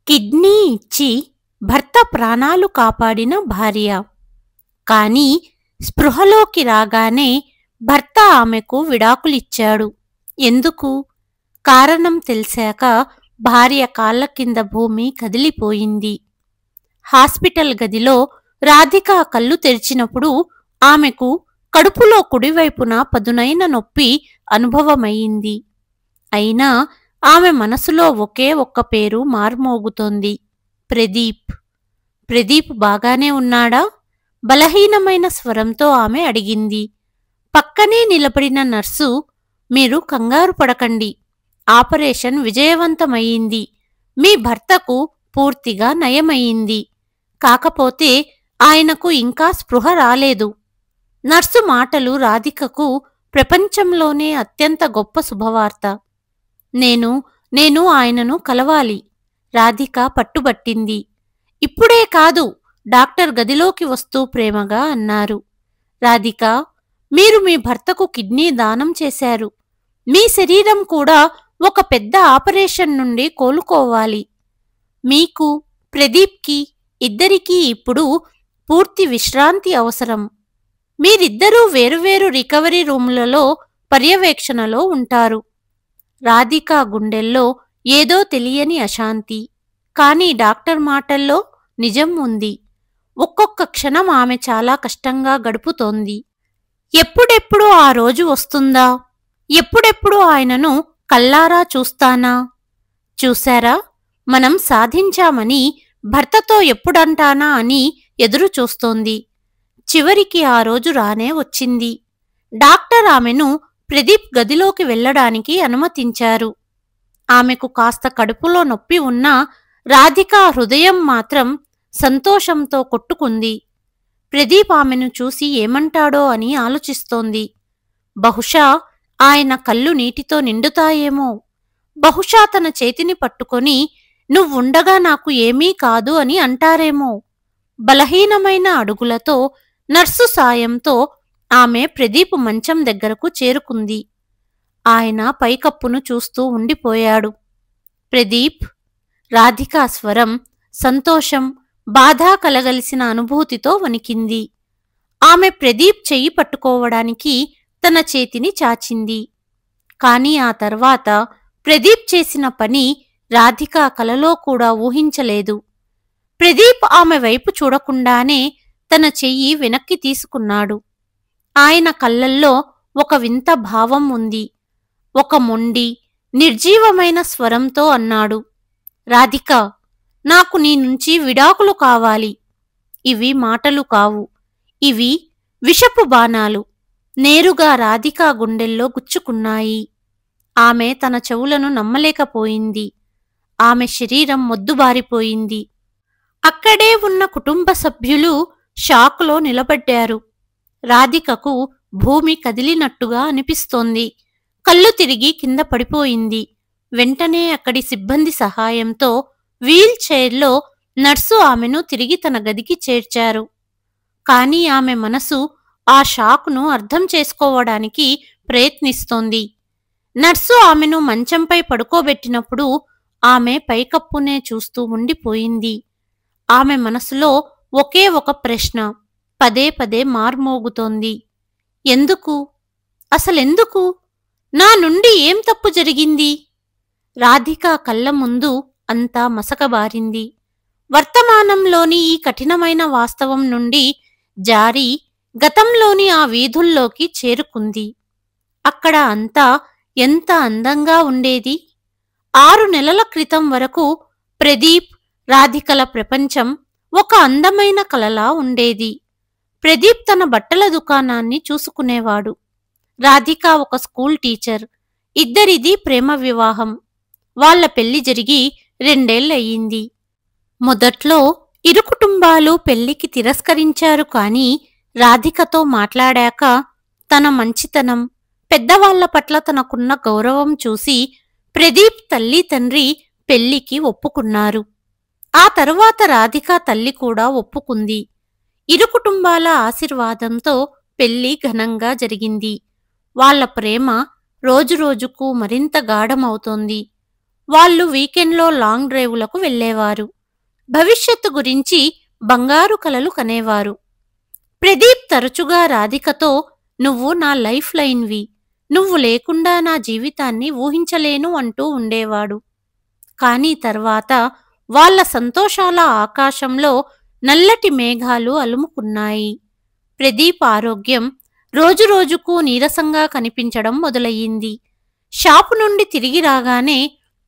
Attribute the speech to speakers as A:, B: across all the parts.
A: Kidney ఇచ్చి భర్త ప్రాణాలు కాపాడిన భార్య. కాని స్పృహలోకి రాగానే భర్త ఆమెకు విడాకులిచ్చాడు. ఎందుకు? కారణం తెలిసాక భార్య కాళ్ల కింద భూమి కదిలిపోయింది. హాస్పిటల్ గదిలో రాధిక కళ్ళు తెరిచినప్పుడు ఆమెకు కడుపులో కుడివైపున పదునైన నొప్పి అనుభవమయ్యింది. అయినా ఆమె మనసులో ఒకే ఒక్క పేరు మార్మోగుతోంది: ప్రదీప్. ప్రదీప్ బాగానే ఉన్నాడా? బలహీనమైన స్వరంతో ఆమె అడిగింది. పక్కనే నిలబడిన నర్సు, మీరు కంగారు పడకండి. ఆపరేషన్ విజయవంతమయ్యింది. మీ భర్తకు పూర్తిగా నయమయ్యింది. కాకపోతే ఆయనకు ఇంకా స్పృహ రాలేదు. నర్సు మాటలు రాధికకు ప్రపంచంలోనే అత్యంత గొప్ప శుభవార్త. నేను ఆయనను కలవాలి. రాధిక పట్టుబట్టింది. ఇప్పుడే కాదు, డాక్టర్ గదిలోకి వస్తూ ప్రేమగా అన్నారు. రాధిక, మీరు మీ భర్తకు కిడ్నీ దానం చేశారు. మీ శరీరం కూడా ఒక పెద్ద ఆపరేషన్ నుండి కోలుకోవాలి. మీకు, ప్రదీప్కి, ఇద్దరికీ ఇప్పుడు పూర్తి విశ్రాంతి అవసరం. మీరిద్దరూ వేరువేరు రికవరీ రూములలో పర్యవేక్షణలో ఉంటారు. రాధిక గుండెల్లో ఏదో తెలియని అశాంతి. కాని డాక్టర్ మాటల్లో నిజం ఉంది. ఒక్కొక్క క్షణం ఆమె చాలా కష్టంగా గడుపుతోంది. ఎప్పుడెప్పుడు ఆ రోజు వస్తుందా? ఎప్పుడెప్పుడు ఆయనను కల్లారా చూస్తానా? చూశారా, మనం సాధించామని భర్తతో ఎప్పుడంటానా అని ఎదురు చూస్తోంది. చివరికి ఆ రోజు రానే వచ్చింది. డాక్టర్ ఆమెను ప్రదీప్ గదిలోకి వెళ్లడానికి అనుమతించారు. ఆమెకు కాస్త కడుపులో నొప్పి ఉన్నా రాధిక హృదయం మాత్రం సంతోషంతో కొట్టుకుంది. ప్రదీప్ ఆమెను చూసి ఏమంటాడో అని ఆలోచిస్తోంది. బహుశా ఆయన కళ్ళు నీటితో నిండుతాయేమో. బహుశా తన చేతిని పట్టుకొని నువ్వుండగా నాకు ఏమీ కాదు అని అంటారేమో. బలహీనమైన అడుగులతో నర్సు సాయంతో ఆమె ప్రదీప్ మంచం దగ్గరకు చేరుకుంది. ఆయన పైకప్పును చూస్తూ ఉండిపోయాడు. ప్రదీప్. రాధికా స్వరం సంతోషం, బాధ కలగలిసిన అనుభూతితో వణికింది. ఆమె ప్రదీప్ చెయ్యి పట్టుకోవడానికి తన చేతిని చాచింది. కాని ఆ తర్వాత ప్రదీప్ చేసిన పని రాధిక కలలో కూడా ఊహించలేదు. ప్రదీప్ ఆమె వైపు చూడకుండానే తన చెయ్యి వెనక్కి తీసుకున్నాడు. ఆయన కళ్ళల్లో ఒక వింత భావం ఉంది. ఒక మొండి, నిర్జీవమైన స్వరంతో అన్నాడు, రాధిక, నాకు నీ నుంచి విడాకులు కావాలి. ఇవి మాటలు కావు. ఇవి విషపు బాణాలు నేరుగా రాధిక గుండెల్లో గుచ్చుకున్నాయి. ఆమె తన చెవులను నమ్మలేకపోయింది. ఆమె శరీరం మొద్దుబారిపోయింది. అక్కడే ఉన్న కుటుంబ సభ్యులు షాకులో నిలబడ్డారు. రాధికకు భూమి కదిలినట్టుగా అనిపిస్తోంది. కళ్ళు తిరిగి కింద పడిపోయింది. వెంటనే అక్కడి సిబ్బంది సహాయంతో వీల్ చైర్లో నర్సు ఆమెను తిరిగి తన గదికి చేర్చారు. కాని ఆమె మనసు ఆ షాక్ను అర్థం చేసుకోవడానికి ప్రయత్నిస్తోంది. నర్సు ఆమెను మంచంపై పడుకోబెట్టినప్పుడు ఆమె పైకప్పునే చూస్తూ ఉండిపోయింది. ఆమె మనసులో ఒకే ఒక ప్రశ్న పదే పదే మార్మోగుతోంది. ఎందుకు? అసలెందుకు? నా నుండి ఏం తప్పు జరిగింది? రాధిక కళ్ళ ముందు అంతా మసకబారింది. వర్తమానంలోని ఈ కఠినమైన వాస్తవం నుండి జారి గతంలోని ఆ వీధుల్లోకి చేరుకుంది. అక్కడ అంతా ఎంత అందంగా ఉండేది. 6 నెలల క్రితం వరకు ప్రదీప్, రాధికల ప్రపంచం ఒక అందమైన కలలా ఉండేది. ప్రదీప్ తన బట్టల దుకాణాన్ని చూసుకునేవాడు. రాధిక ఒక స్కూల్ టీచర్. ఇద్దరిది ప్రేమ వివాహం. వాళ్ల పెళ్లి జరిగి 2 ఏళ్లయ్యింది. మొదట్లో ఇరు కుటుంబాలు పెళ్లికి తిరస్కరించారు. కాని రాధికతో మాట్లాడాక తన మంచితనం, పెద్దవాళ్ల పట్ల తనకున్న గౌరవం చూసి ప్రదీప్ తల్లి తండ్రి పెళ్లికి ఒప్పుకున్నారు. ఆ తరువాత రాధిక తల్లి కూడా ఒప్పుకుంది. ఇరు కుటుంబాల ఆశీర్వాదంతో పెళ్లి ఘనంగా జరిగింది. వాళ్ల ప్రేమ రోజురోజుకు మరింత గాఢమవుతోంది. వాళ్ళు వీకెండ్లో లాంగ్ డ్రైవులకు వెళ్ళేవారు. భవిష్యత్తు గురించి బంగారు కలలు కనేవారు. ప్రదీప్ తరచుగా రాధికతో, "నువ్వు నా లైఫ్ లైన్వి, నువ్వు లేకుండా నా జీవితాన్ని ఊహించలేను" అంటూ ఉండేవాడు. కానీ తర్వాత వాళ్ళ సంతోషాల ఆకాశంలో నల్లటి మేఘాలు అలుముకున్నాయి. ప్రదీప్ ఆరోగ్యం రోజురోజుకూ నీరసంగా కనిపించడం మొదలయ్యింది. షాపు నుండి తిరిగి రాగానే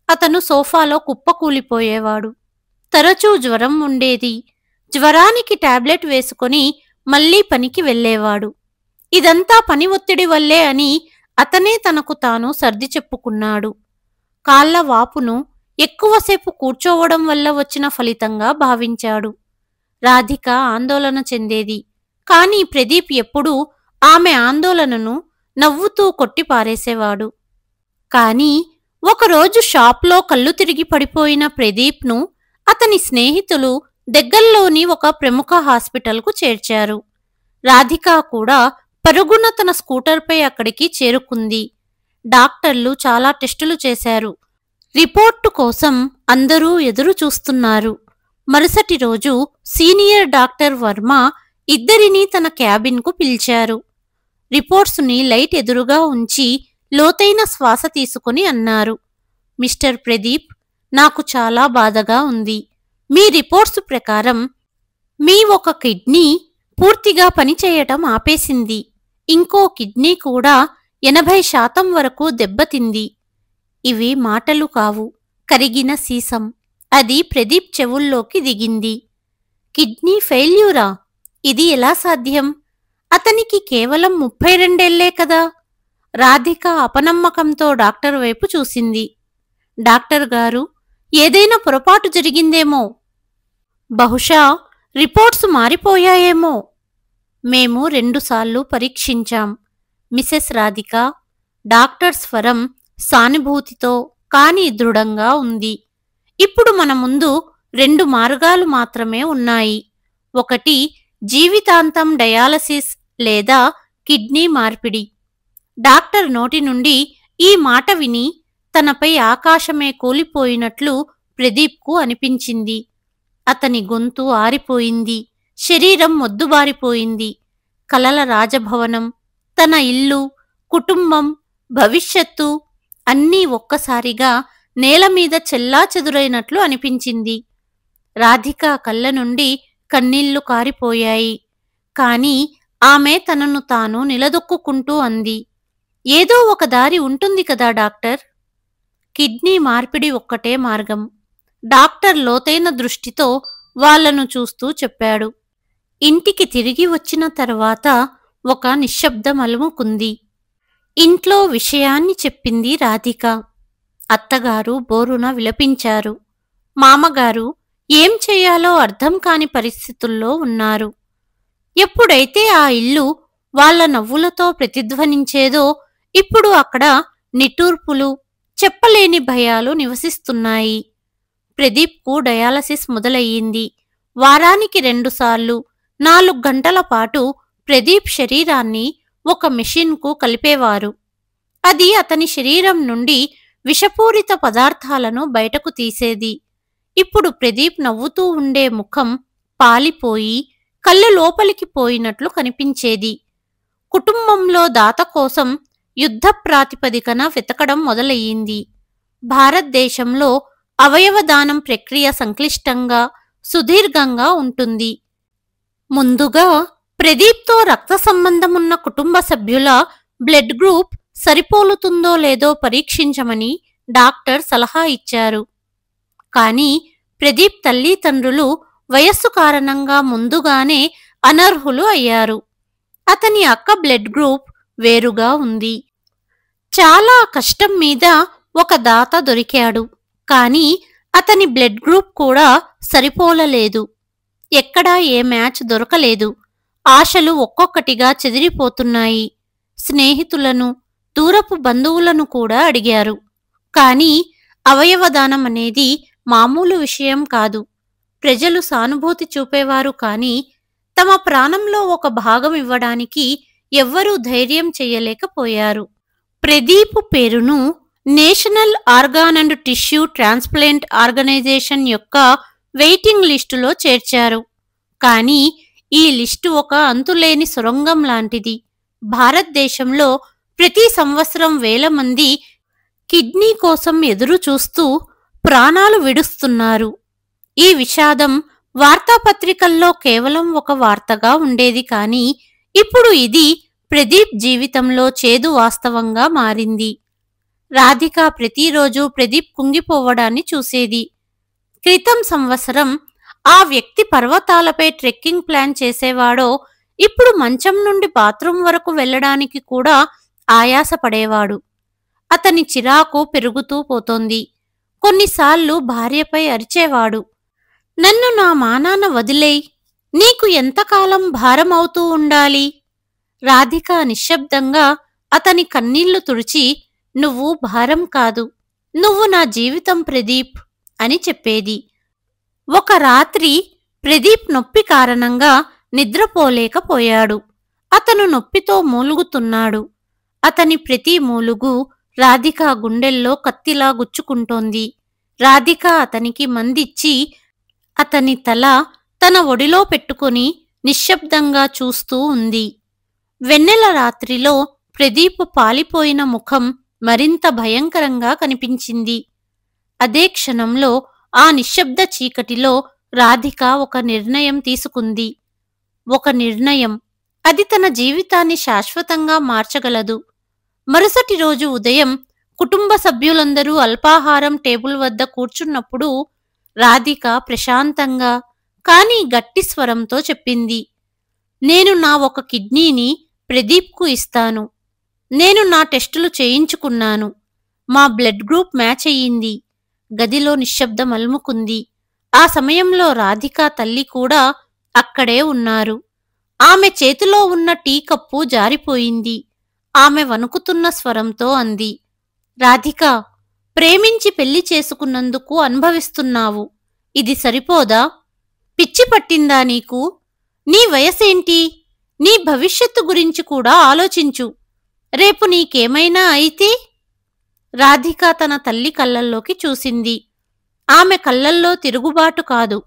A: అతను సోఫాలో కుప్పకూలిపోయేవాడు. తరచూ జ్వరం ఉండేది. జ్వరానికి టాబ్లెట్ వేసుకొని మళ్లీ పనికి వెళ్ళేవాడు. ఇదంతా పని ఒత్తిడి వల్లే అని అతనే తనకు తాను సర్ది చెప్పుకున్నాడు. కాళ్ల వాపును ఎక్కువసేపు కూర్చోవడం వల్ల వచ్చిన ఫలితంగా భావించాడు. రాధిక ఆందోళన చెందేది. కాని ప్రదీప్ ఎప్పుడూ ఆమె ఆందోళనను నవ్వుతూ కొట్టిపారేసేవాడు. కాని ఒకరోజు షాప్లో కళ్ళు తిరిగి పడిపోయిన ప్రదీప్ను అతని స్నేహితులు దగ్గర్లోని ఒక ప్రముఖ హాస్పిటల్కు చేర్చారు. రాధిక కూడా పరుగున తన స్కూటర్పై అక్కడికి చేరుకుంది. డాక్టర్లు చాలా టెస్టులు చేశారు. రిపోర్టు కోసం అందరూ ఎదురు చూస్తున్నారు. మరుసటి రోజు సీనియర్ డాక్టర్ వర్మ ఇద్దరినీ తన క్యాబిన్కు పిలిచారు. రిపోర్ట్స్ని లైట్ ఎదురుగా ఉంచి లోతైన శ్వాస తీసుకుని అన్నారు, "మిస్టర్ ప్రదీప్, నాకు చాలా బాధగా ఉంది. మీ రిపోర్ట్స్ ప్రకారం మీ ఒక కిడ్నీ పూర్తిగా పనిచేయటం ఆపేసింది. ఇంకో కిడ్నీ కూడా 80% వరకు దెబ్బతింది." ఇవి మాటలు కావు, కరిగిన సీసం. అది ప్రదీప్ చెవుల్లోకి దిగింది. కిడ్నీ ఫెయిల్యూరా? ఇది ఎలా సాధ్యం? అతనికి కేవలం 32 కదా? రాధిక అపనమ్మకంతో డాక్టర్ వైపు చూసింది. "డాక్టర్ గారు, ఏదైనా పొరపాటు జరిగిందేమో. బహుశా రిపోర్ట్స్ మారిపోయాయేమో." "మేము 2 సార్లు పరీక్షించాం మిసెస్ రాధిక." డాక్టర్ స్వరం సానుభూతితో కాని దృఢంగా ఉంది. "ఇప్పుడు మన ముందు 2 మార్గాలు మాత్రమే ఉన్నాయి. ఒకటి జీవితాంతం డయాలసిస్ లేదా కిడ్నీ మార్పిడి." డాక్టర్ నోటి నుండి ఈ మాట విని తనపై ఆకాశమే కూలిపోయినట్లు ప్రదీప్కు అనిపించింది. అతని గొంతు ఆరిపోయింది. శరీరం మొద్దుబారిపోయింది. కలల రాజభవనం, తన ఇల్లు, కుటుంబం, భవిష్యత్తు అన్నీ ఒక్కసారిగా నేలమీద చెల్లాచెదురైనట్లు అనిపించింది. రాధిక కళ్ళ నుండి కన్నీళ్లు కారిపోయాయి. కాని ఆమె తనను తాను నిలదొక్కుంటూ అంది, "ఏదో ఒక దారి ఉంటుంది కదా డాక్టర్." "కిడ్నీ మార్పిడి ఒక్కటే మార్గం." డాక్టర్ లోతైన దృష్టితో వాళ్లను చూస్తూ చెప్పాడు. ఇంటికి తిరిగి వచ్చిన తర్వాత ఒక నిశ్శబ్దం అలుముకుంది. ఇంట్లో విషయాన్ని చెప్పింది రాధిక. అత్తగారు బోరున విలపించారు. మామగారు ఏం చెయ్యాలో అర్థం కాని పరిస్థితుల్లో ఉన్నారు. ఎప్పుడైతే ఆ ఇల్లు వాళ్ల నవ్వులతో ప్రతిధ్వనించేదో ఇప్పుడు అక్కడ నిట్టూర్పులు, చెప్పలేని భయాలు నివసిస్తున్నాయి. ప్రదీప్కు డయాలసిస్ మొదలయ్యింది. వారానికి 2 సార్లు 4 గంటల పాటు ప్రదీప్ శరీరాన్ని ఒక మెషిన్కు కలిపేవారు. అది అతని శరీరం నుండి విషపూరిత పదార్థాలను బయటకు తీసేది. ఇప్పుడు ప్రదీప్ నవ్వుతూ ఉండే ముఖం పాలిపోయి కళ్ళు లోపలికి పోయినట్లు కనిపించేది. కుటుంబంలో దాత కోసం యుద్ధ ప్రాతిపదికన వెతకడం మొదలయ్యింది. భారతదేశంలో అవయవదానం ప్రక్రియ సంక్లిష్టంగా, సుదీర్ఘంగా ఉంటుంది. ముందుగా ప్రదీప్తో రక్త సంబంధమున్న కుటుంబ సభ్యుల బ్లడ్ గ్రూప్ సరిపోలుతుందో లేదో పరీక్షించమని డాక్టర్ సలహా ఇచ్చారు. కాని ప్రదీప్ తల్లిదండ్రులు వయస్సు కారణంగా ముందుగానే అనర్హులు అయ్యారు. అతని అక్క బ్లడ్ గ్రూప్ వేరుగా ఉంది. చాలా కష్టం మీద ఒక దాత దొరికాడు. కాని అతని బ్లడ్ గ్రూప్ కూడా సరిపోలలేదు. ఎక్కడా ఏ మ్యాచ్ దొరకలేదు. ఆశలు ఒక్కొక్కటిగా చెదిరిపోతున్నాయి. స్నేహితులను, దూరపు బంధువులను కూడా అడిగారు. కాని అవయవదానం అనేది మామూలు విషయం కాదు. ప్రజలు సానుభూతి చూపేవారు కాని తమ ప్రాణంలో ఒక భాగం ఇవ్వడానికి ఎవ్వరూ ధైర్యం చెయ్యలేకపోయారు. ప్రదీపు పేరును national organ and tissue transplant organization యొక్క వెయిటింగ్ లిస్టులో చేర్చారు. కానీ ఈ లిస్టు ఒక అంతులేని సొరంగం లాంటిది. భారతదేశంలో ప్రతి సంవత్సరం వేల మంది కిడ్నీ కోసం ఎదురు చూస్తూ ప్రాణాలు విడుస్తున్నారు. ఈ విషాదం వార్తాపత్రికల్లో కేవలం ఒక వార్తగా ఉండేది, కానీ ఇప్పుడు ఇది ప్రదీప్ జీవితంలో చేదు వాస్తవంగా మారింది. రాధిక ప్రతిరోజు ప్రదీప్ కుంగిపోవడాన్ని చూసేది. క్రితం సంవత్సరం ఆ వ్యక్తి పర్వతాలపై ట్రెక్కింగ్ ప్లాన్ చేసేవాడో ఇప్పుడు మంచం నుండి బాత్రూం వరకు వెళ్లడానికి కూడా ఆయాసపడేవాడు. అతని చిరాకు పెరుగుతూ పోతోంది. కొన్నిసార్లు భార్యపై అరిచేవాడు, నన్ను నా మానాన వదిలేయ్, నీకు ఎంతకాలం భారం అవుతూ ఉండాలి? రాధిక నిశ్శబ్దంగా అతని కన్నీళ్లు తుడిచి, నువ్వు భారం కాదు, నువ్వు నా జీవితం ప్రదీప్ అని చెప్పేది. ఒక రాత్రి ప్రదీప్ నొప్పి కారణంగా నిద్రపోలేకపోయాడు. అతను నొప్పితో మూలుగుతున్నాడు. అతని ప్రతి మూలుగు రాధిక గుండెల్లో కత్తిలా గుచ్చుకుంటోంది. రాధిక అతనికి మందిచ్చి అతని తల తన ఒడిలో పెట్టుకుని నిశ్శబ్దంగా చూస్తూ ఉంది. వెన్నెల రాత్రిలో ప్రదీప్ పాలిపోయిన ముఖం మరింత భయంకరంగా కనిపించింది. అదే క్షణంలో ఆ నిశ్శబ్ద చీకటిలో రాధిక ఒక నిర్ణయం తీసుకుంది. ఒక నిర్ణయం, అది తన జీవితాన్ని శాశ్వతంగా మార్చగలదు. మరుసటి రోజు ఉదయం కుటుంబ సభ్యులందరూ అల్పాహారం టేబుల్ వద్ద కూర్చున్నప్పుడు రాధిక ప్రశాంతంగా కానీ గట్టి స్వరంతో చెప్పింది, నేను నా ఒక కిడ్నీని ప్రదీప్కు ఇస్తాను. నేను నా టెస్టులు చేయించుకున్నాను. మా బ్లడ్ గ్రూప్ మ్యాచ్ అయ్యింది. గదిలో నిశ్శబ్దం అలుముకుంది. ఆ సమయంలో రాధిక తల్లి కూడా అక్కడే ఉన్నారు. ఆమె చేతిలో ఉన్న టీ కప్పు జారిపోయింది. ఆమె వణుకుతున్న స్వరంతో అంది, రాధిక, ప్రేమించి పెళ్లి చేసుకున్నందుకు అనుభవిస్తున్నావు. ఇది సరిపోదా? పిచ్చి పట్టిందా నీకు? నీ వయసేంటి? నీ భవిష్యత్తు గురించి కూడా ఆలోచించు. రేపు నీకేమైనా అయితే? రాధిక తన తల్లి కళ్ళల్లోకి చూసింది. ఆమె కళ్ళల్లో తిరుగుబాటు కాదు,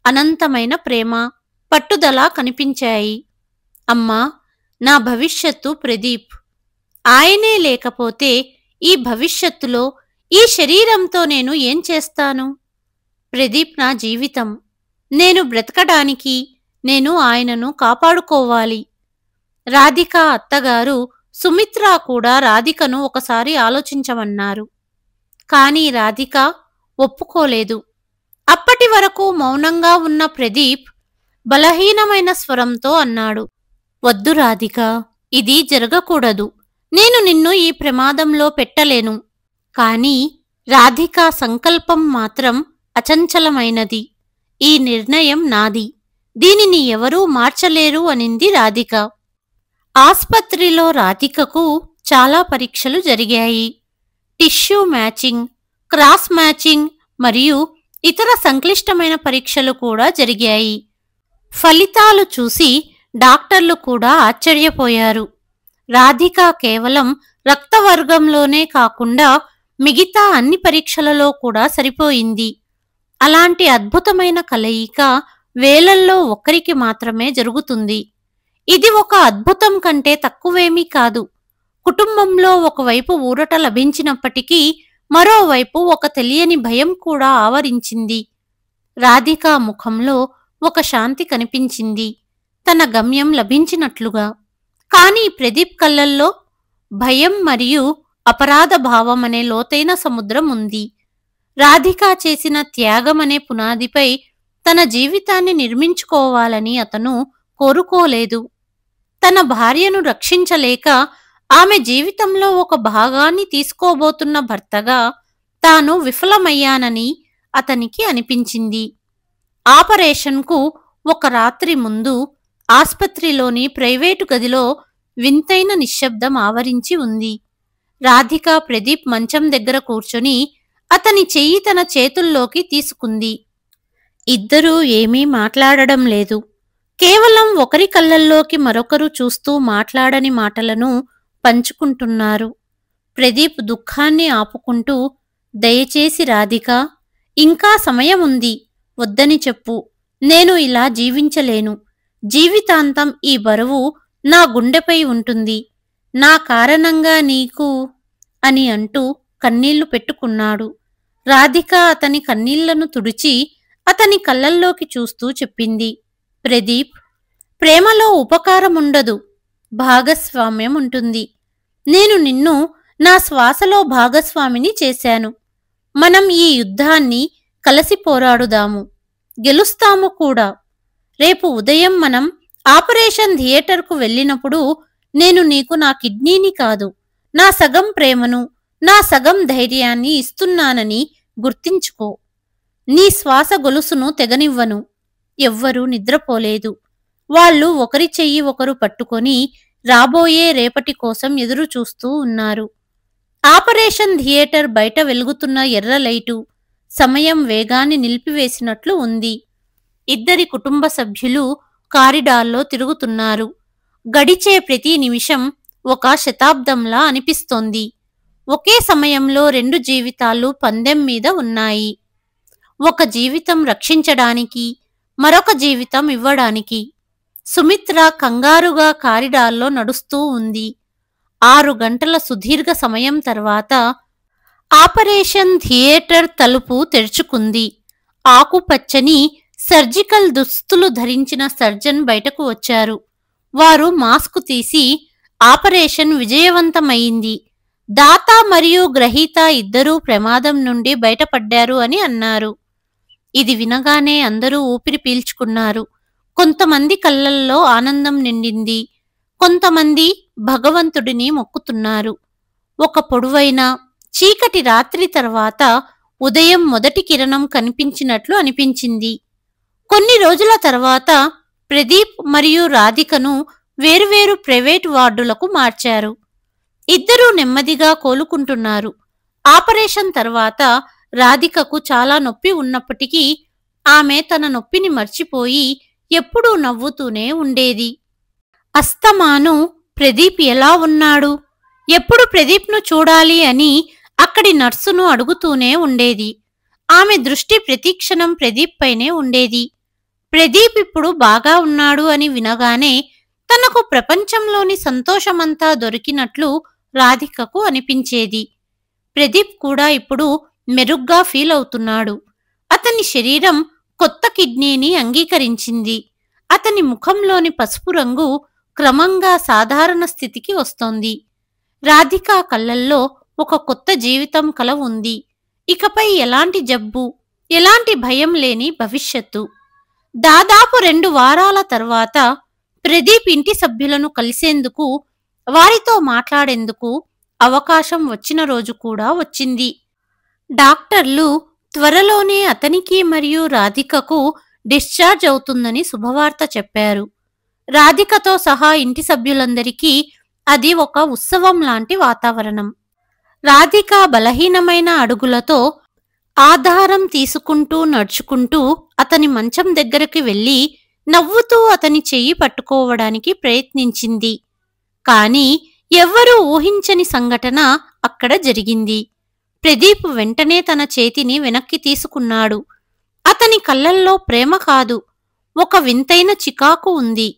A: అనంతమైన ప్రేమ, పట్టుదల కనిపించాయి. అమ్మా, నా భవిష్యత్తు ప్రదీప్. ఆయనే లేకపోతే ఈ భవిష్యత్తులో ఈ శరీరంతో నేను ఏం చేస్తాను? ప్రదీప్ నా జీవితం. నేను బ్రతకడానికి నేను ఆయనను కాపాడుకోవాలి. రాధిక అత్తగారు సుమిత్ర కూడా రాధికను ఒకసారి ఆలోచించమన్నారు. కానీ రాధిక ఒప్పుకోలేదు. అప్పటి వరకు మౌనంగా ఉన్న ప్రదీప్ బలహీనమైన స్వరంతో అన్నాడు, వద్దు రాధిక, ఇది జరగకూడదు. నేను నిన్ను ఈ ప్రమాదంలో పెట్టలేను. కానీ రాధిక సంకల్పం మాత్రం అచంచలమైనది. ఈ నిర్ణయం నాది. దీనిని ఎవరూ మార్చలేరు అనింది రాధిక. ఆస్పత్రిలో రాధికకు చాలా పరీక్షలు జరిగాయి. టిష్యూ మ్యాచింగ్, క్రాస్ మ్యాచింగ్ మరియు ఇతర సంక్లిష్టమైన పరీక్షలు కూడా జరిగాయి. ఫలితాలు చూసి డాక్టర్లు కూడా ఆశ్చర్యపోయారు. రాధిక కేవలం రక్తవర్గంలోనే కాకుండా మిగతా అన్ని పరీక్షలలో కూడా సరిపోయింది. అలాంటి అద్భుతమైన కలయిక వేలల్లో ఒక్కరికి మాత్రమే జరుగుతుంది. ఇది ఒక అద్భుతం కంటే తక్కువేమీ కాదు. కుటుంబంలో ఒకవైపు ఊరట లభించినప్పటికీ మరోవైపు ఒక తెలియని భయం కూడా ఆవరించింది. రాధిక ముఖంలో ఒక శాంతి కనిపించింది, తన గమ్యం లభించినట్లుగా. కానీ ప్రదీప్ కళ్ళల్లో భయం మరియు అపరాధ భావం అనే లోతైన సముద్రం ఉంది. రాధిక చేసిన త్యాగం అనే పునాదిపై తన జీవితాన్ని నిర్మించుకోవాలని అతను కోరుకోలేదు. తన భార్యను రక్షించలేక ఆమె జీవితంలో ఒక భాగాన్ని తీసుకోబోతున్న భర్తగా తాను విఫలమయ్యానని అతనికి అనిపించింది. ఆపరేషన్కు ఒక రాత్రి ముందు ఆస్పత్రిలోని ప్రైవేటు గదిలో వింతైన నిశ్శబ్దం ఆవరించి ఉంది. రాధిక ప్రదీప్ మంచం దగ్గర కూర్చొని అతని చెయ్యి తన చేతుల్లోకి తీసుకుంది. ఇద్దరూ ఏమీ మాట్లాడడం లేదు. కేవలం ఒకరి కళ్ళల్లోకి మరొకరు చూస్తూ మాట్లాడని మాటలను పంచుకుంటున్నారు. ప్రదీప్ దుఃఖాన్ని ఆపుకుంటూ, దయచేసి రాధిక, ఇంకా సమయం ఉంది, వద్దని చెప్పు. నేను ఇలా జీవించలేను. జీవితాంతం ఈ బరువు నా గుండెపై ఉంటుంది. నా కారణంగా నీకు అని అంటూ కన్నీళ్లు పెట్టుకున్నాడు. రాధిక అతని కన్నీళ్లను తుడిచి అతని కళ్ళల్లోకి చూస్తూ చెప్పింది, ప్రదీప్, ప్రేమలో ఉపకారముండదు, భాగస్వామ్యం ఉంటుంది. నేను నిన్ను నా శ్వాసలో భాగస్వామిని చేశాను. మనం ఈ యుద్ధాన్ని కలిసి పోరాడుదాము, గెలుస్తాము కూడా. రేపు ఉదయం మనం ఆపరేషన్ థియేటర్కు వెళ్ళినప్పుడు నేను నీకు నా కిడ్నీని కాదు, నా సగం ప్రేమను, నా సగం ధైర్యాన్ని ఇస్తున్నానని గుర్తించుకో. నీ శ్వాస గొలుసును తెగనివ్వను. ఎవ్వరూ నిద్రపోలేదు. వాళ్ళు ఒకరి చెయ్యి ఒకరు పట్టుకొని రాబోయే రేపటి కోసం ఎదురు చూస్తూ ఉన్నారు. ఆపరేషన్ థియేటర్ బయట వెలుగుతున్న ఎర్ర లైటు సమయం వేగాన్ని నిలిపివేసినట్లు ఉంది. ఇద్దరి కుటుంబ సభ్యులు కారిడార్లో తిరుగుతున్నారు. గడిచే ప్రతి నిమిషం ఒక శతాబ్దంలా అనిపిస్తోంది. ఒకే సమయంలో రెండు జీవితాలు పందెం మీద ఉన్నాయి. ఒక జీవితం రక్షించడానికి, మరొక జీవితం ఇవ్వడానికి. సుమిత్ర కంగారుగా కారిడార్లో నడుస్తూ ఉంది. 6 గంటల సుదీర్ఘ సమయం తర్వాత ఆపరేషన్ థియేటర్ తలుపు తెరుచుకుంది. ఆకుపచ్చని సర్జికల్ దుస్తులు ధరించిన సర్జన్ బయటకు వచ్చారు. వారు మాస్కు తీసి, ఆపరేషన్ విజయవంతమైంది, దాత మరియు గ్రహీత ఇద్దరూ ప్రమాదం నుండి బయటపడ్డారు అని అన్నారు. ఇది వినగానే అందరూ ఊపిరి పీల్చుకున్నారు. కొంతమంది కళ్ళల్లో ఆనందం నిండింది. కొంతమంది భగవంతుడిని మొక్కుతున్నారు. ఒక పొడవైన చీకటి రాత్రి తర్వాత ఉదయం మొదటి కిరణం కనిపించినట్లు అనిపించింది. కొన్ని రోజుల తర్వాత ప్రదీప్ మరియు రాధికను వేరువేరు ప్రైవేట్ వార్డులకు మార్చారు. ఇద్దరూ నెమ్మదిగా కోలుకుంటున్నారు. ఆపరేషన్ తర్వాత రాధికకు చాలా నొప్పి ఉన్నప్పటికీ ఆమె తన నొప్పిని మర్చిపోయి ఎప్పుడూ నవ్వుతూనే ఉండేది. అస్తమాను ప్రదీప్ ఎలా ఉన్నాడు, ఎప్పుడు ప్రదీప్ను చూడాలి అని అక్కడి నర్సును అడుగుతూనే ఉండేది. ఆమె దృష్టి ప్రతిక్షణం ప్రదీప్ పైనే ఉండేది. ప్రదీప్ ఇప్పుడు బాగా ఉన్నాడు అని వినగానే తనకు ప్రపంచంలోని సంతోషమంతా దొరికినట్లు రాధికకు అనిపించేది. ప్రదీప్ కూడా ఇప్పుడు మెరుగ్గా ఫీల్ అవుతున్నాడు. అతని శరీరం కొత్త కిడ్నీని అంగీకరించింది. అతని ముఖంలోని పసుపు రంగు క్రమంగా సాధారణ స్థితికి వస్తోంది. రాధిక కళ్ళల్లో ఒక కొత్త జీవితం కల ఉంది. ఇకపై ఎలాంటి జబ్బు, ఎలాంటి భయం లేని భవిష్యత్తు. దాదాపు 2 వారాల తర్వాత ప్రదీప్ ఇంటి సభ్యులను కలిసేందుకు, వారితో మాట్లాడేందుకు అవకాశం వచ్చిన రోజు కూడా వచ్చింది. డాక్టర్లు త్వరలోనే అతనికి మరియు రాధికకు డిశ్చార్జ్ అవుతుందని శుభవార్త చెప్పారు. రాధికతో సహా ఇంటి సభ్యులందరికీ అది ఒక ఉత్సవం లాంటి వాతావరణం. రాధిక బలహీనమైన అడుగులతో ఆధారం తీసుకుంటూ నడుచుకుంటూ అతని మంచం దగ్గరికి వెళ్ళి నవ్వుతూ అతని చెయ్యి పట్టుకోవడానికి ప్రయత్నించింది. కాని ఎవ్వరూ ఊహించని సంఘటన అక్కడ జరిగింది. ప్రదీప్ వెంటనే తన చేతిని వెనక్కి తీసుకున్నాడు. అతని కళ్ళల్లో ప్రేమ కాదు, ఒక వింతైన చికాకు ఉంది.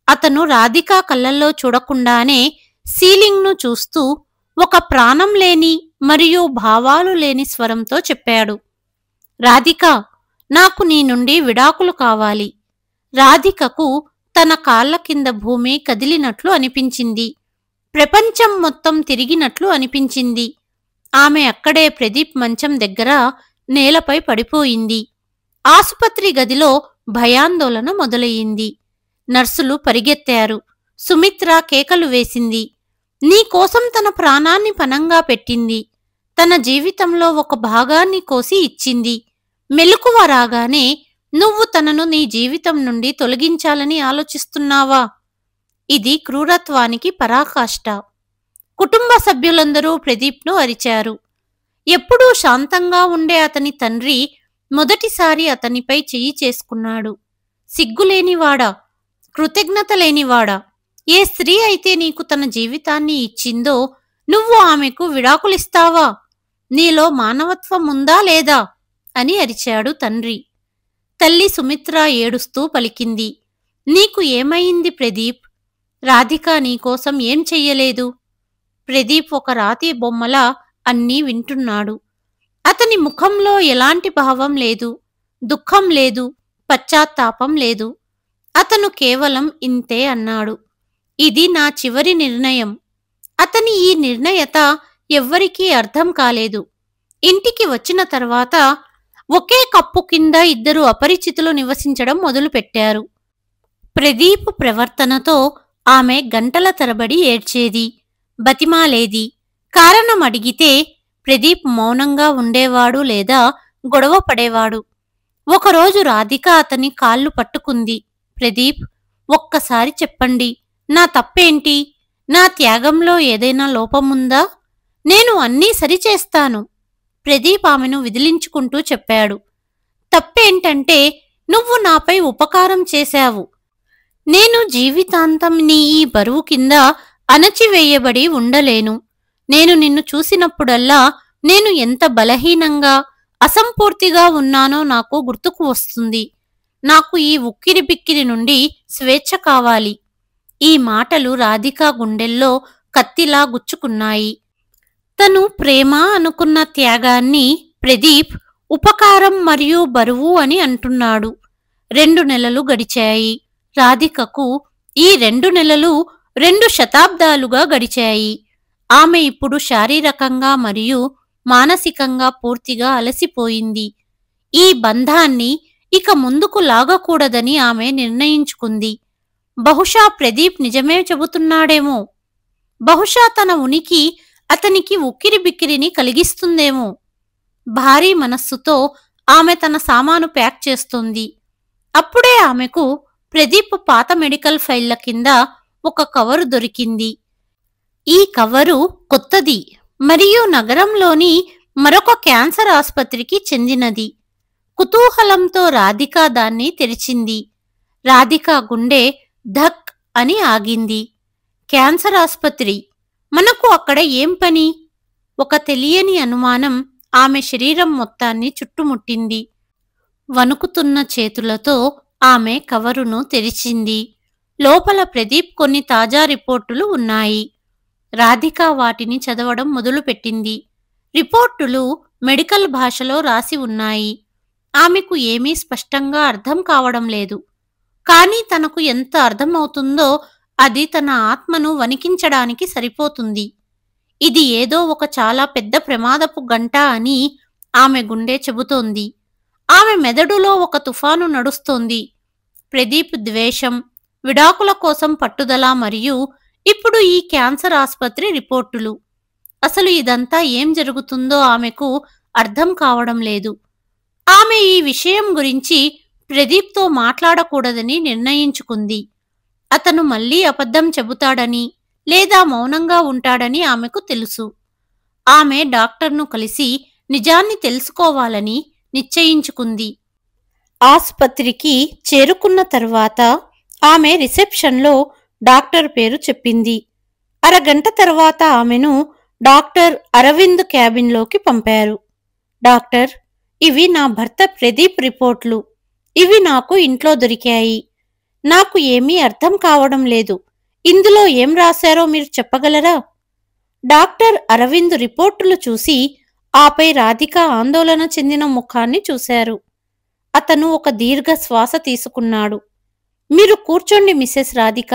A: అతను రాధిక కళ్ళల్లో చూడకుండానే సీలింగ్ను చూస్తూ ఒక ప్రాణం లేని మరియు భావాలు లేని స్వరంతో చెప్పాడు, రాధిక, నాకు నీ నుండి విడాకులు కావాలి. రాధికకు తన కాళ్ల కింద భూమి కదిలినట్లు అనిపించింది. ప్రపంచం మొత్తం తిరిగినట్లు అనిపించింది. ఆమె అక్కడే ప్రదీప్ మంచం దగ్గర నేలపై పడిపోయింది. ఆసుపత్రి గదిలో భయాందోళన మొదలయ్యింది. నర్సులు పరిగెత్తారు. సుమిత్ర కేకలు వేసింది. నీకోసం తన ప్రాణాన్ని పణంగా పెట్టింది. తన జీవితంలో ఒక భాగాన్ని కోసి ఇచ్చింది. మెలకువ రాగానే నువ్వు తనను నీ జీవితం నుండి తొలగించాలని ఆలోచిస్తున్నావా? ఇది క్రూరత్వానికి పరాకాష్ట. కుటుంబ సభ్యులందరూ ప్రదీప్ను అరిచారు. ఎప్పుడూ శాంతంగా ఉండే అతని తండ్రి మొదటిసారి అతనిపై చెయ్యి చేసుకున్నాడు. సిగ్గులేనివాడా, కృతజ్ఞత లేనివాడా, ఏ స్త్రీ అయితే నీకు తన జీవితాన్ని ఇచ్చిందో నువ్వు ఆమెకు విడాకులిస్తావా? నీలో మానవత్వం ఉందా లేదా? అని అరిచాడు తండ్రి. తల్లి సుమిత్ర ఏడుస్తూ పలికింది. నీకు ఏమయింది ప్రదీప్? రాధిక నీకోసం ఏం చెయ్యలేదు? ప్రదీప్ ఒక రాతి బొమ్మలా అన్నీ వింటున్నాడు. అతని ముఖంలో ఎలాంటి భావం లేదు, దుఃఖం లేదు, పశ్చాత్తాపం లేదు. అతను కేవలం ఇంతే అన్నాడు. ఇది నా చివరి నిర్ణయం. అతని ఈ నిర్ణయత ఎవ్వరికీ అర్థం కాలేదు. ఇంటికి వచ్చిన తర్వాత ఒకే కప్పు కింద ఇద్దరు అపరిచితులు నివసించడం మొదలుపెట్టారు. ప్రదీప్ ప్రవర్తనతో ఆమె గంటల తరబడి ఏడ్చేది, బతిమాలేది. కారణం అడిగితే ప్రదీప్ మౌనంగా ఉండేవాడు లేదా గొడవ పడేవాడు. ఒకరోజు రాధిక అతని కాళ్ళు పట్టుకుంది. ప్రదీప్, ఒక్కసారి చెప్పండి, నా తప్పేంటి? నా త్యాగంలో ఏదైనా లోపముందా? నేను అన్నీ సరిచేస్తాను. ప్రదీప్ ఆమెను విదిలించుకుంటూ చెప్పాడు. తప్పేంటంటే నువ్వు నాపై ఉపకారం చేశావు. నేను జీవితాంతం నీ ఈ బరువు కింద అణచివేయబడి ఉండలేను. నేను నిన్ను చూసినప్పుడల్లా నేను ఎంత బలహీనంగా, అసంపూర్తిగా ఉన్నానో నాకు గుర్తుకు వస్తుంది. నాకు ఈ ఉక్కిరి బిక్కిరి నుండి స్వేచ్ఛ కావాలి. ఈ మాటలు రాధిక గుండెల్లో కత్తిలా గుచ్చుకున్నాయి. తను ప్రేమ అనుకున్న త్యాగాన్ని ప్రదీప్ ఉపకారం మరియు బరువు అని అంటున్నాడు. 2 నెలలు గడిచాయి. రాధికకు ఈ 2 నెలలు 2 శతాబ్దాలుగా గడిచాయి. ఆమె ఇప్పుడు శారీరకంగా మరియు మానసికంగా పూర్తిగా అలసిపోయింది. ఈ బంధాన్ని ఇక ముందుకు లాగకూడదని ఆమె నిర్ణయించుకుంది. బహుశా ప్రదీప్ నిజమే చెబుతున్నాడేమో. బహుశా తన ఉనికి అతనికి ఉక్కిరిబిక్కిరిని కలిగిస్తుందేమో. భారీ మనస్సుతో ఆమె తన సామాను ప్యాక్ చేస్తోంది. అప్పుడే ఆమెకు ప్రదీప్ పాత మెడికల్ ఫైళ్ల కింద ఒక కవరు దొరికింది. ఈ కవరు కొత్తది మరియు నగరంలోని మరొక క్యాన్సర్ ఆస్పత్రికి చెందినది. కుతూహలంతో రాధిక దాన్ని తెరిచింది. రాధిక గుండె ధక్ అని ఆగింది. క్యాన్సర్ ఆస్పత్రి, మనకు అక్కడ ఏం పని? ఒక తెలియని అనుమానం ఆమె శరీరం మొత్తాన్ని చుట్టుముట్టింది. వణుకుతున్న చేతులతో ఆమె కవరును తెరిచింది. లోపల ప్రదీప్ కొన్ని తాజా రిపోర్టులు ఉన్నాయి. రాధిక వాటిని చదవడం మొదలుపెట్టింది. రిపోర్టులు మెడికల్ భాషలో రాసి ఉన్నాయి. ఆమెకు ఏమీ స్పష్టంగా అర్థం కావడం లేదు. కానీ తనకు ఎంత అర్థమవుతుందో అది తన ఆత్మను వణికించడానికి సరిపోతుంది. ఇది ఏదో ఒక చాలా పెద్ద ప్రమాదపు గంట అని ఆమె గుండె చెబుతోంది. ఆమె మెదడులో ఒక తుఫాను నడుస్తోంది. ప్రదీప్ ద్వేషం, విడాకుల కోసం పట్టుదల మరియు ఇప్పుడు ఈ క్యాన్సర్ ఆస్పత్రి రిపోర్టులు. అసలు ఇదంతా ఏం జరుగుతుందో ఆమెకు అర్థం కావడం లేదు. ఆమె ఈ విషయం గురించి ప్రదీప్తో మాట్లాడకూడదని నిర్ణయించుకుంది. అతను మళ్లీ అబద్ధం చెబుతాడని లేదా మౌనంగా ఉంటాడని ఆమెకు తెలుసు. ఆమె డాక్టర్ను కలిసి నిజాన్ని తెలుసుకోవాలని నిశ్చయించుకుంది. ఆస్పత్రికి చేరుకున్న తర్వాత ఆమె రిసెప్షన్లో డాక్టర్ పేరు చెప్పింది. అరగంట తర్వాత ఆమెను డాక్టర్ అరవింద్ క్యాబిన్లోకి పంపారు. డాక్టర్, ఇవి నా భర్త ప్రదీప్ రిపోర్ట్లు. ఇవి నాకు ఇంట్లో దొరికాయి. నాకు ఏమీ అర్థం కావడం లేదు. ఇందులో ఏం రాశారో మీరు చెప్పగలరా? డాక్టర్ అరవింద్ రిపోర్టులు చూసి ఆపై రాధిక ఆందోళన చెందిన ముఖాన్ని చూశారు. అతను ఒక దీర్ఘ శ్వాస తీసుకున్నాడు. మీరు కూర్చోండి మిసెస్ రాధిక.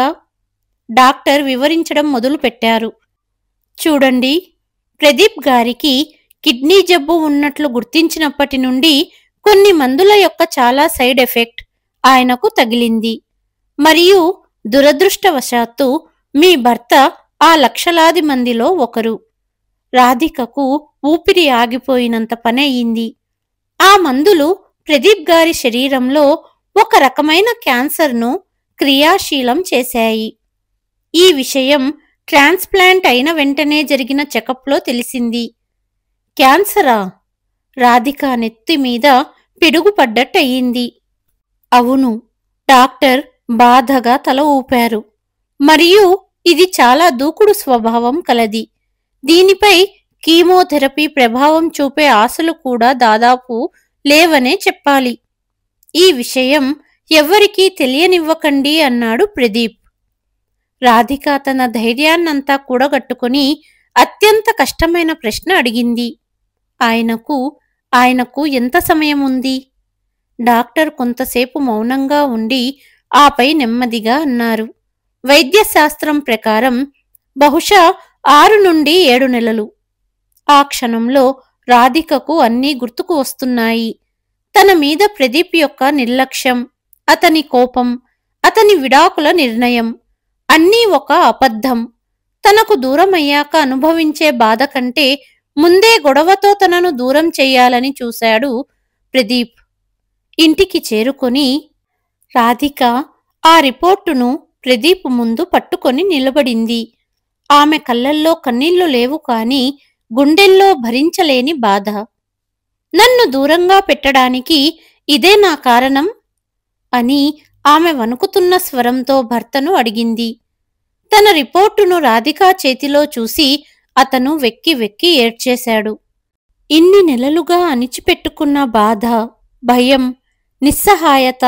A: డాక్టర్ వివరించడం మొదలుపెట్టారు. చూడండి, ప్రదీప్ గారికి కిడ్నీ జబ్బు ఉన్నట్లు గుర్తించినప్పటి నుండి కొన్ని మందుల యొక్క చాలా సైడ్ ఎఫెక్ట్ ఆయనకు తగిలింది. మరియు దురదృష్టవశాత్తు మీ భర్త ఆ లక్షలాది మందిలో ఒకరు. రాధికకు ఊపిరి ఆగిపోయినంత పని అయింది. ఆ మందులు ప్రదీప్ గారి శరీరంలో ఒక రకమైన క్యాన్సర్ను క్రియాశీలం చేశాయి. ఈ విషయం ట్రాన్స్ప్లాంట్ అయిన వెంటనే జరిగిన చెకప్లో తెలిసింది. క్యాన్సరా? రాధిక నెత్తి మీద పిడుగుపడ్డట్టయింది. అవును, డాక్టర్ బాధగా తల ఊపారు. మరియు ఇది చాలా దూకుడు స్వభావం కలది. దీనిపై కీమోథెరపీ ప్రభావం చూపే ఆశలు కూడా దాదాపు లేవనే చెప్పాలి. ఈ విషయం ఎవ్వరికీ తెలియనివ్వకండి అన్నాడు ప్రదీప్. రాధిక తన ధైర్యాన్నంతా కూడగట్టుకుని అత్యంత కష్టమైన ప్రశ్న అడిగింది. ఆయనకు ఎంత సమయం ఉంది? డాక్టర్ కొంతసేపు మౌనంగా ఉండి ఆపై నెమ్మదిగా అన్నారు. వైద్యశాస్త్రం ప్రకారం బహుశా 6 నుండి 7 నెలలు. ఆ క్షణంలో రాధికకు అన్నీ గుర్తుకు వస్తున్నాయి. తన మీద ప్రదీప్ యొక్క నిర్లక్ష్యం, అతని కోపం, అతని విడాకుల నిర్ణయం అన్నీ ఒక అబద్ధం. తనకు దూరమయ్యాక అనుభవించే బాధ కంటే ముందే గొడవతో తనను దూరం చెయ్యాలని చూశాడు ప్రదీప్. ఇంటికి చేరుకొని రాధిక ఆ రిపోర్టును ప్రదీప్ ముందు పట్టుకొని నిలబడింది. ఆమె కళ్ళల్లో కన్నీళ్లు లేవు కాని గుండెల్లో భరించలేని బాధ. నన్ను దూరంగా పెట్టడానికి ఇదే నా కారణం అని ఆమె వణుకుతున్న స్వరంతో భర్తను అడిగింది. తన రిపోర్టును రాధిక చేతిలో చూసి అతను వెక్కి వెక్కి ఏడ్చేశాడు. ఇన్ని నెలలుగా అణిచిపెట్టుకున్న బాధ, భయం, నిస్సహాయత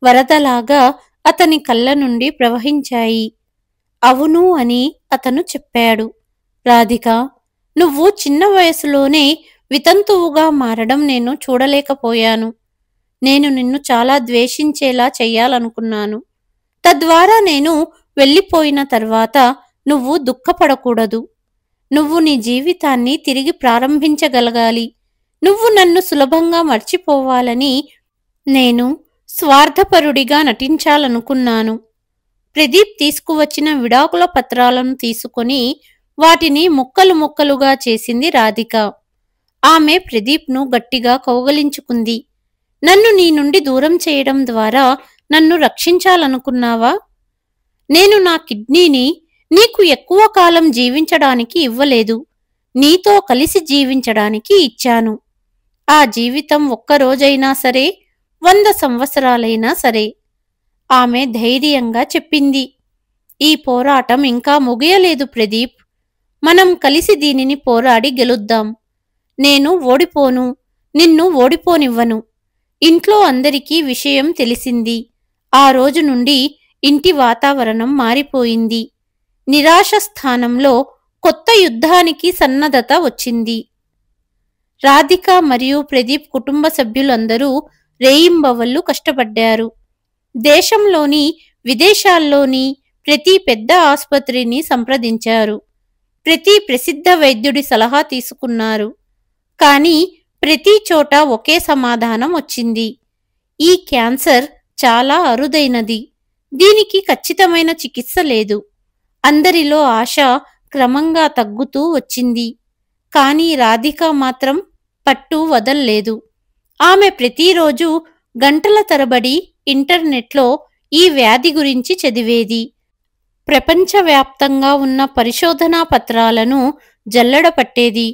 A: వరదలాగా అతని కళ్ళ నుండి ప్రవహించాయి. అవును అని అతను చెప్పాడు. రాధిక, నువ్వు చిన్న వయసులోనే వితంతువుగా మారడం నేను చూడలేకపోయాను. నేను నిన్ను చాలా ద్వేషించేలా చెయ్యాలనుకున్నాను. తద్వారా నేను వెళ్ళిపోయిన తర్వాత నువ్వు దుఃఖపడకూడదు. నువ్వు నీ జీవితాన్ని తిరిగి ప్రారంభించగలగాలి. నువ్వు నన్ను సులభంగా మర్చిపోవాలని నేను స్వార్థపరుడిగా నటించాలనుకున్నాను. ప్రదీప్ తీసుకువచ్చిన విడాకుల పత్రాలను తీసుకొని వాటిని ముక్కలు ముక్కలుగా చేసింది రాధిక. ఆమె ప్రదీప్ను గట్టిగా కౌగలించుకుంది. నన్ను నీ నుండి దూరం చేయడం ద్వారా నన్ను రక్షించాలనుకున్నావా? నేను నా కిడ్నీని నీకు ఎక్కువ కాలం జీవించడానికి ఇవ్వలేదు, నీతో కలిసి జీవించడానికి ఇచ్చాను. ఆ జీవితం ఒక్కరోజైనా సరే, 100 సంవత్సరాలైనా సరే, ఆమె ధైర్యంగా చెప్పింది. ఈ పోరాటం ఇంకా ముగియలేదు ప్రదీప్. మనం కలిసి దీనిని పోరాడి గెలుద్దాం. నేను ఓడిపోను, నిన్ను ఓడిపోనివ్వను. ఇంట్లో అందరికీ విషయం తెలిసింది. ఆ రోజు నుండి ఇంటి వాతావరణం మారిపోయింది. నిరాశ స్థానంలో కొత్త యుద్ధానికి సన్నద్ధత వచ్చింది. రాధిక మరియు ప్రదీప్ కుటుంబ సభ్యులందరూ రేయింబవళ్లు కష్టపడ్డారు. దేశంలోని, విదేశాల్లోని ప్రతి పెద్ద ఆసుపత్రిని సంప్రదించారు. ప్రతి ప్రసిద్ధ వైద్యుడి సలహా తీసుకున్నారు. కానీ ప్రతి చోట ఒకే సమాధానం వచ్చింది. ఈ క్యాన్సర్ చాలా అరుదైనది. దీనికి ఖచ్చితమైన చికిత్స లేదు. అందరిలో ఆశ క్రమంగా తగ్గుతూ వచ్చింది. కానీ రాధిక మాత్రం పట్టు వదల్లేదు. ఆమె ప్రతిరోజు గంటల తరబడి ఇంటర్నెట్లో ఈ వ్యాధి గురించి చదివేది. ప్రపంచవ్యాప్తంగా ఉన్న పరిశోధనా పత్రాలను జల్లెడపట్టేది.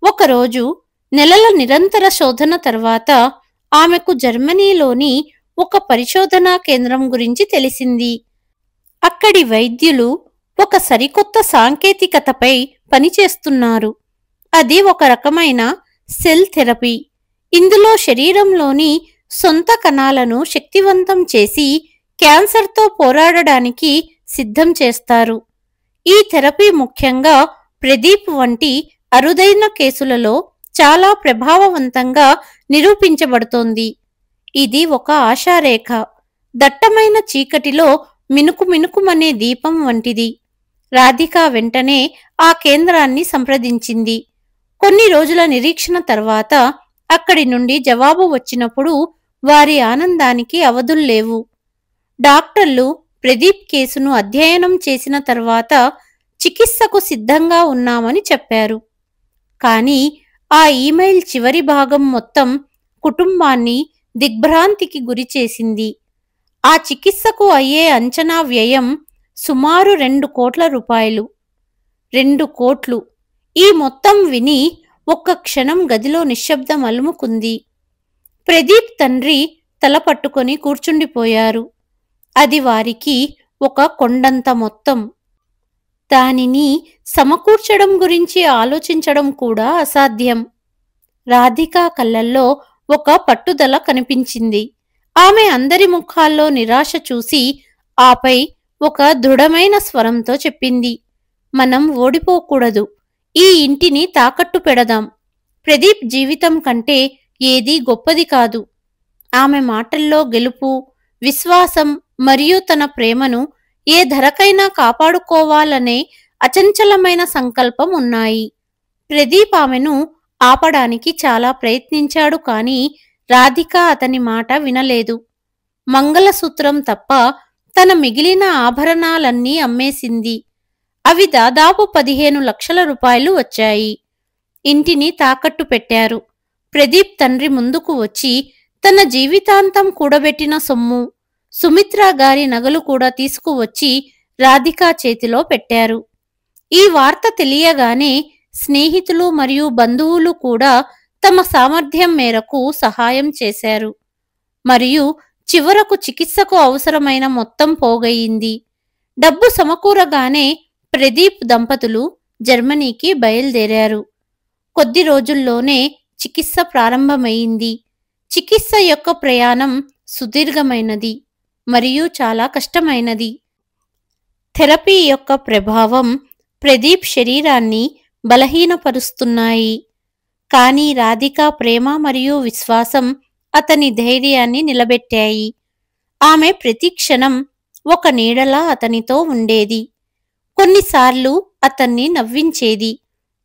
A: ఒకరోజు నెలల నిరంతర శోధన తర్వాత ఆమెకు జర్మనీలోని ఒక పరిశోధనా కేంద్రం గురించి తెలిసింది. అక్కడి వైద్యులు ఒక సరికొత్త సాంకేతికతపై పనిచేస్తున్నారు. అది ఒక రకమైన సెల్ థెరపీ. ఇందులో శరీరంలోని సొంత కణాలను శక్తివంతం చేసి క్యాన్సర్తో పోరాడడానికి సిద్ధం చేస్తారు. ఈ థెరపీ ముఖ్యంగా ప్రదీప్ వంటి అరుదైన కేసులలో చాలా ప్రభావవంతంగా నిరూపించబడుతోంది. ఇది ఒక ఆశారేఖ, దట్టమైన చీకటిలో మినుకుమినుకుమనే దీపం వంటిది. రాధిక వెంటనే ఆ కేంద్రాన్ని సంప్రదించింది. కొన్ని రోజుల నిరీక్షణ తర్వాత అక్కడి నుండి జవాబు వచ్చినప్పుడు వారి ఆనందానికి అవధుల్లేవు. డాక్టర్లు ప్రదీప్ కేసును అధ్యయనం చేసిన తర్వాత చికిత్సకు సిద్ధంగా ఉన్నామని చెప్పారు. కానీ ఆ ఈమెయిల్ చివరి భాగం మొత్తం కుటుంబాన్ని దిగ్భ్రాంతికి గురిచేసింది. ఆ చికిత్సకు అయ్యే అంచనా వ్యయం సుమారు 2 కోట్ల రూపాయలు. 2 కోట్లు! ఈ మొత్తం విని ఒక్క క్షణం గదిలో నిశ్శబ్దం అలుముకుంది. ప్రదీప్ తండ్రి తల పట్టుకొని కూర్చుండిపోయారు. అది వారికి ఒక కొండంత మొత్తం. దానిని సమకూర్చడం గురించి ఆలోచించడం కూడా అసాధ్యం. రాధిక కళ్ళల్లో ఒక పట్టుదల కనిపించింది. ఆమె అందరి ముఖాల్లో నిరాశ చూసి ఆపై ఒక దృఢమైన స్వరంతో చెప్పింది, మనం ఓడిపోకూడదు. ఈ ఇంటిని తాకట్టు పెడదాం. ప్రదీప్ జీవితం కంటే ఏదీ గొప్పది కాదు. ఆమె మాటల్లో గెలుపు, విశ్వాసం మరియు తన ప్రేమను ఏ ధరకైనా కాపాడుకోవాలనే అచంచలమైన సంకల్పం ఉన్నాయి. ప్రదీప్ ఆమెను ఆపడానికి చాలా ప్రయత్నించాడు, కానీ రాధిక అతని మాట వినలేదు. మంగళసూత్రం తప్ప తన మిగిలిన ఆభరణాలన్నీ అమ్మేసింది. అవి దాదాపు 15 లక్షల రూపాయలు వచ్చాయి. ఇంటిని తాకట్టు పెట్టారు. ప్రదీప్ తండ్రి ముందుకు వచ్చి తన జీవితాంతం కూడబెట్టిన సొమ్ము, సుమిత్ర గారి నగలు కూడా తీసుకువచ్చి రాధిక చేతిలో పెట్టారు. ఈ వార్త తెలియగానే స్నేహితులు మరియు బంధువులు కూడా తమ సామర్థ్యం మేరకు సహాయం చేశారు. మరియు చివరకు చికిత్సకు అవసరమైన మొత్తం పోగయింది. డబ్బు సమకూరగానే ప్రదీప్ దంపతులు జర్మనీకి బయలుదేరారు. కొద్ది రోజుల్లోనే చికిత్స ప్రారంభమైంది. చికిత్స యొక్క ప్రయాణం సుదీర్ఘమైనది మరియు చాలా కష్టమైనది. థెరపీ యొక్క ప్రభావం ప్రదీప్ శరీరాన్ని బలహీనపరుస్తున్నాయి. కానీ రాధిక ప్రేమ మరియు విశ్వాసం అతని ధైర్యాన్ని నిలబెట్టాయి. ఆమె ప్రతి క్షణం ఒక నీడలా అతనితో ఉండేది. కొన్నిసార్లు అతన్ని నవ్వించేది,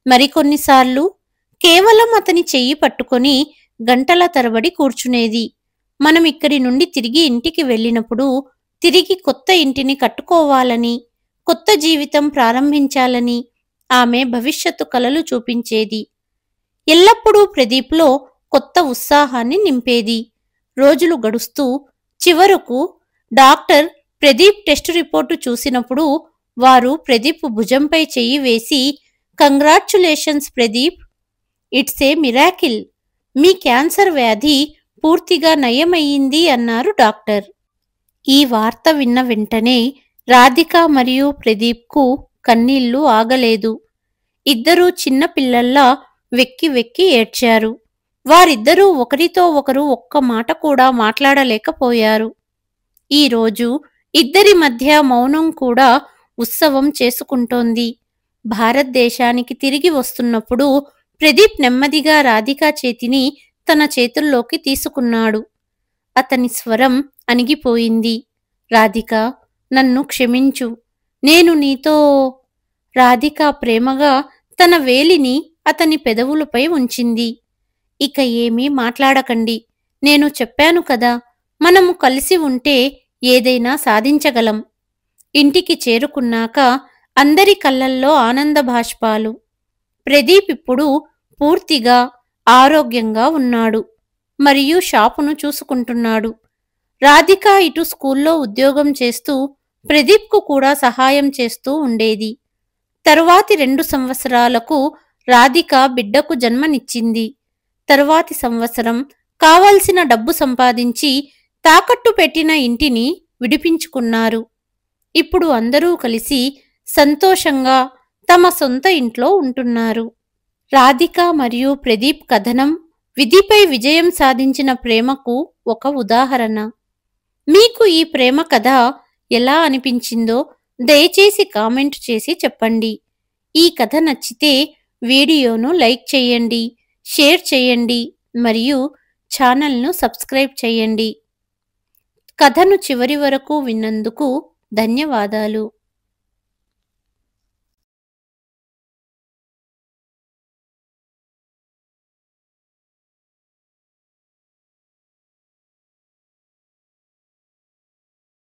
A: మరికొన్నిసార్లు కేవలం అతని చెయ్యి పట్టుకొని గంటల తరబడి కూర్చునేది. మనం ఇక్కడి నుండి తిరిగి ఇంటికి వెళ్ళినప్పుడు తిరిగి కొత్త ఇంటిని కట్టుకోవాలని, కొత్త జీవితం ప్రారంభించాలని ఆమె భవిష్యత్తు కలలు చూపించేది. ఎల్లప్పుడూ ప్రదీప్లో కొత్త ఉత్సాహాన్ని నింపేది. రోజులు గడుస్తూ చివరకు డాక్టర్ ప్రదీప్ టెస్టు రిపోర్టు చూసినప్పుడు వారు ప్రదీప్ భుజంపై చెయ్యి వేసి, congratulations Pradeep, it's a miracle, me cancer వ్యాధి పూర్తిగా నయమయ్యింది అన్నారు డాక్టర్. ఈ వార్త విన్న వెంటనే రాధిక మరియు ప్రదీప్కు కన్నీళ్లు ఆగలేదు. ఇద్దరూ చిన్న పిల్లల్లా వెక్కి వెక్కి ఏడ్చారు. వారిద్దరూ ఒకరితో ఒకరు ఒక్క మాట కూడా మాట్లాడలేకపోయారు. ఈరోజు ఇద్దరి మధ్య మౌనం కూడా ఉత్సవం చేసుకుంటోంది. భారతదేశానికి తిరిగి వస్తున్నప్పుడు ప్రదీప్ నెమ్మదిగా రాధిక చేతిని తన చేతుల్లోకి తీసుకున్నాడు. అతని స్వరం అణిగిపోయింది. రాధిక, నన్ను క్షమించు, నేను నీతో. రాధిక ప్రేమగా తన వేలిని అతని పెదవులపై ఉంచింది. ఇక ఏమీ మాట్లాడకండి. నేను చెప్పాను కదా, మనము కలిసి ఉంటే ఏదైనా సాధించగలం. ఇంటికి చేరుకున్నాక అందరి కళ్ళల్లో ఆనంద బాష్పాలు. ప్రదీప్ ఇప్పుడు పూర్తిగా ఆరోగ్యంగా ఉన్నాడు మరియు షాపును చూసుకుంటున్నాడు. రాధిక ఇటు స్కూల్లో ఉద్యోగం చేస్తూ ప్రదీప్కు కూడా సహాయం చేస్తూ ఉండేది. తరువాతి 2 సంవత్సరాలకు రాధిక బిడ్డకు జన్మనిచ్చింది. తరువాతి సంవత్సరం కావలసిన డబ్బు సంపాదించి తాకట్టు పెట్టిన ఇంటిని విడిపించుకున్నారు. ఇప్పుడు అందరూ కలిసి సంతోషంగా తమ సొంత ఇంట్లో ఉంటున్నారు. రాధిక మరియు ప్రదీప్ కథనం విధిపై విజయం సాధించిన ప్రేమకు ఒక ఉదాహరణ. మీకు ఈ ప్రేమ కథ ఎలా అనిపించిందో దయచేసి కామెంట్ చేసి చెప్పండి. ఈ కథ నచ్చితే వీడియోను లైక్ చేయండి, షేర్ చేయండి మరియు ఛానల్ను సబ్స్క్రైబ్ చేయండి. కథను చివరి వరకు విన్నందుకు ధన్యవాదాలు.